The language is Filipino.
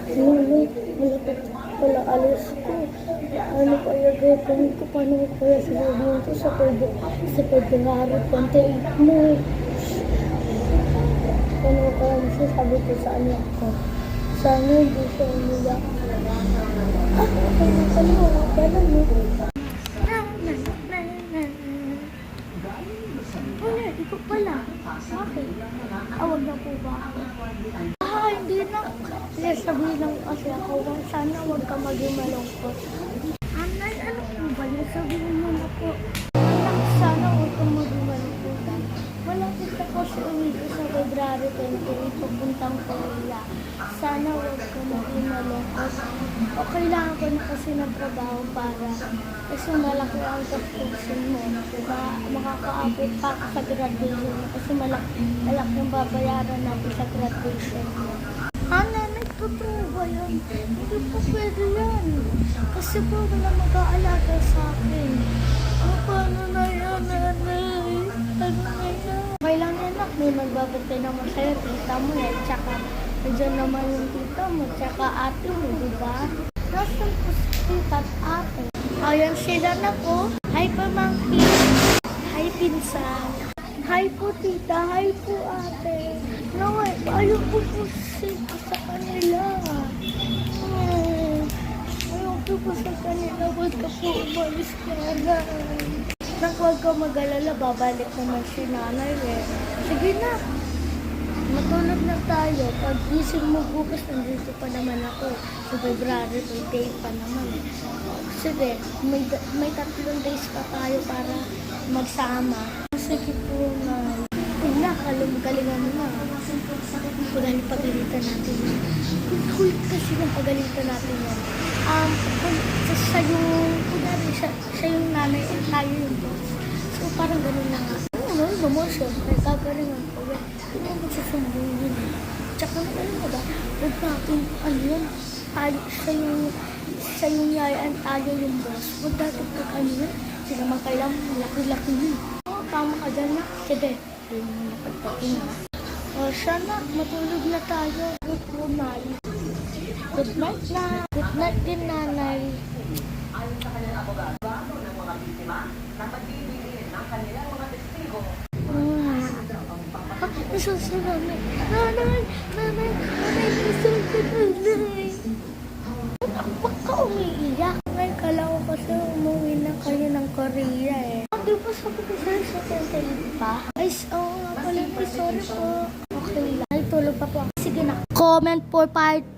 Ano, malapit pala alis ko. Ano kaya gagawin ko? Paano ko kaya sasabihin ko sa February 28 mo? Paano ko kaya masasabi ko sa anak ko? Sana hindi siya umiyak. Ganun mo. Wala, ikaw pala. Bakit? Awag na po ba ako? Hindi na. Sabihin lang kasi ako, sana huwag ka maging malungkot. Anay, ano po ba yun? Sabihin mo na po. Anak, sana huwag ka maging malungkot. Malapit ako sa uwi ko sa February 28, papuntang Korea. Sana huwag ka maging malungkot. O kailangan ko na kasi ng trabaho para kasi malaki ang tapusin mo. Diba? Makakaabot pa ako sa graduation mo kasi malaki ang babayaran natin sa graduation mo. Nanay, totoo ba yan? Hindi po pwede yan. Kasi po wala mag-aalaga sa akin. Paano na yan, nanay? Ano na yan? Okay lang yan, anak. May magbabantay naman sa'yo. Tita mo eh. Tsaka, nandiyan naman yung tita mo. Tsaka ate mo, diba? Nasaan po si tita at ate? Ayan sila na po. Hi, pamangkin. Hi, pinsan. Hi po, tita. Hi po, ate. Naway, ayaw po sa kanila. Ayaw po sa kanila. Huwag ka po umalis ka na. Huwag ka mag-alala. Babalik naman si nanay eh. Sige na. Matulog na tayo. Pag gising mo bukas, nandito pa naman ako. Sa February 28 pa naman. Sige, may 3 days pa tayo para magsama. Sige po na. Na, galingan mo na. Pagalitan natin yan. Kulit kasi ng pagalitan natin yan. Siya yung nanay at tayo yung boss. So parang ganun na nga. Ano mo, siyempre, gagalingan ko yan. Hindi mo magsasumbong yun eh. Tsaka ano ka ba? Huwag natin, ano yun, siya yung yayaan, tayo yung boss. Huwag natin pag ano yun, sila makailang laki-laki yun. Oo, tama ka dyan na. Sige, hindi mo napagpating na. O, siya na, matulog na tayo. Good night. Good night na. Good night din, nanay. Nasusunod na. Nanay, nasusunod na. Huwag ka umiiyak. Ngayon kala ko kasi umuwi na kayo ng Korea eh. Di ba sabi ko sa'yo sa 28 pa? Ay, oo nga pala. Sorry po. Okay lang. Ay, tulog pa po. Sige na. Comment for part